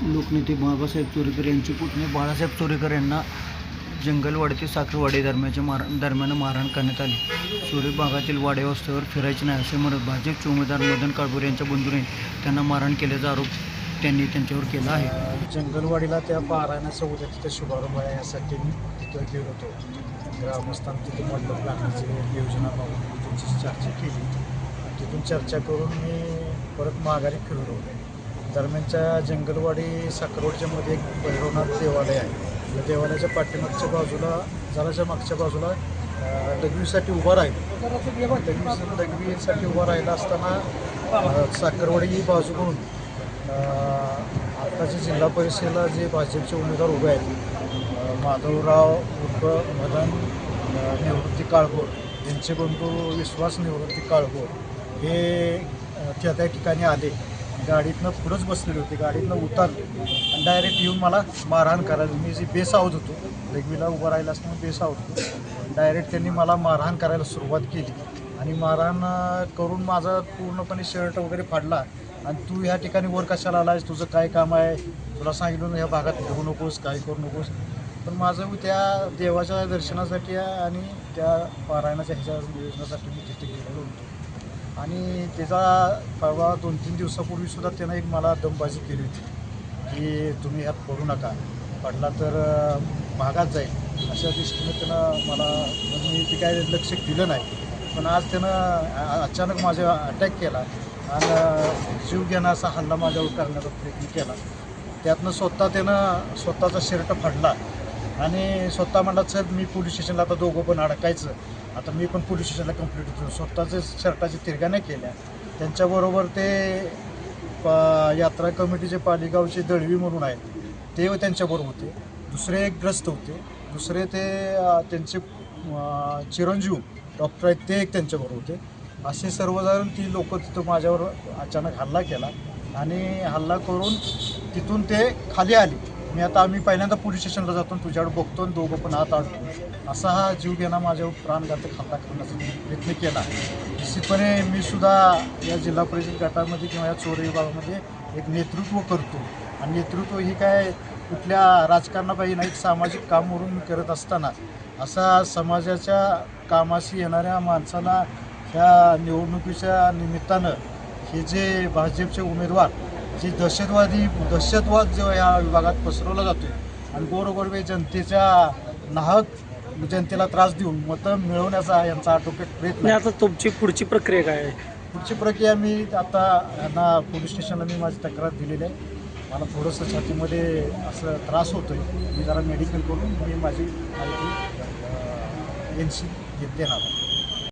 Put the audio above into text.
लोकनेते बाबासाहेब चोरेकर यांचे पुतणे बाळासाहेब चोरेकर यांना जंगलवाडी ते साखरवाडी दरम्यान मारहाण करण्यात आली. चोरे भागातील वाडे वस्त्यावर फिरायचे नाही असे म्हणत भाजपचे उमेदवार मदन काळभोर यांच्या बंधूने त्यांना मारहाण केल्याचा आरोप त्यांनी त्यांच्यावर केला आहे. जंगलवाडीला त्या पारायणाचा उद्या तिथे शुभारंभ आहे यासाठी मी तिथं गेलो होतो. ग्रामस्थांनी तिथे मंडप घालण्याची योजना मागून त्यांची चर्चा केली. तिथून चर्चा करून मी परत माघारी फिरलो. दरम्यानच्या जंगलवाडी साखरवाडीच्या मध्ये एक भैरवनाथ देवालय आहे. या देवालयाच्या पाठीमागच्या बाजूला जराच्या मागच्या बाजूला लघवीसाठी उभा राहिला. लघवीसाठी उभा राहिला असताना साखरवाडी ही बाजू म्हणून आत्ताचे जिल्हा परिषदेला जे भाजपचे उमेदवार उभे आहेत माधवराव उर्फ मदन निवृत्ती काळभोर यांचे बंधू विश्वास निवृत्ती काळभोर हे त्या ठिकाणी आले. गाडीतनं पुढंच बसलेले होते. गाडीतनं उतरले आणि डायरेक्ट येऊन मला मारहाण करायला. मी जे बेसावत होतो, लघवीला उभा राहिला असताना बेसावत होतो. डायरेक्ट त्यांनी मला मारहाण करायला सुरुवात केली आणि मारहाण करून माझा पूर्णपणे शर्ट वगैरे फाडला. आणि तू ह्या ठिकाणी वर कशाला आला आहेस, तुझं काय काम आहे, तुला सांगितलं ह्या भागात फिरू नकोस, काय करू नकोस. पण माझं त्या देवाच्या दर्शनासाठी आणि त्या पारायणाच्या ह्याच्या योजनेसाठी मी तिथे गेलेलो होतो. आणि त्याचा परवा 2-3 दिवसापूर्वीसुद्धा त्यानं एक मला दमबाजी केली होती की तुम्ही ह्यात पडू नका, पडला तर भागात जाईल अशा दृष्टीने त्यानं मला. मी ते काय लक्ष दिलं नाही. पण आज त्यानं अचानक माझ्या अटॅक केला आणि जीव घेणं असा हल्ला माझ्यावर करण्याचा प्रयत्न केला. त्यातनं स्वतःचा शर्ट फाडला आणि स्वतः म्हणला चल मी पोलीस स्टेशनला आता दोघं पण अडकायचं. आता मी पण पोलीस स्टेशनला कंप्लीट होतो. स्वतःचे शर्टाची तिरगाण्या केल्या. त्यांच्याबरोबर ते यात्रा कमिटीचे पालिगावचे दळवी म्हणून आहेत ते त्यांच्याबरोबर होते. दुसरे एक ग्रस्त होते. दुसरे ते त्यांचे चिरंजीव डॉक्टर आहेत ते एक त्यांच्याबरोबर होते. असे सर्वजण ती लोक तिथं माझ्यावर अचानक हल्ला केला आणि हल्ला करून तिथून ते खाली आले. आम्ही पहिल्यांदा पोलीस स्टेशनला जातो, तुझ्याकडे बघतो आणि दोघं पण हात अडतो असा हा जीव घेणा माझ्यावर प्राणघातक हल्ला करण्याचा प्रयत्न केला. निश्चितपणे मी सुद्धा या जिल्हा परिषद गटामध्ये किंवा या चोरी विभागामध्ये एक नेतृत्व करतो. आणि नेतृत्व ही काय कुठल्या राजकारणापायी नाही, सामाजिक काम म्हणून मी करत असताना असा समाजाच्या कामाशी येणाऱ्या माणसाला ह्या निवडणुकीच्या निमित्तानं हे जे भाजपचे उमेदवार जे दहशतवाद जो या विभागात पसरवला जातो आणि गोरगरिबी जनतेच्या नाहक जनतेला त्रास देऊन मतं मिळवण्याचा यांचा आटोक्यात प्रयत्न. आता तुमची पुढची प्रक्रिया काय आहे? पुढची प्रक्रिया मी आता यांना पोलीस स्टेशनला मी माझी तक्रार दिलेली आहे. मला थोडंसं छातीमध्ये असं त्रास होतो आहे. मी जरा मेडिकल करून मी माझी माहिती NC देणार आहे.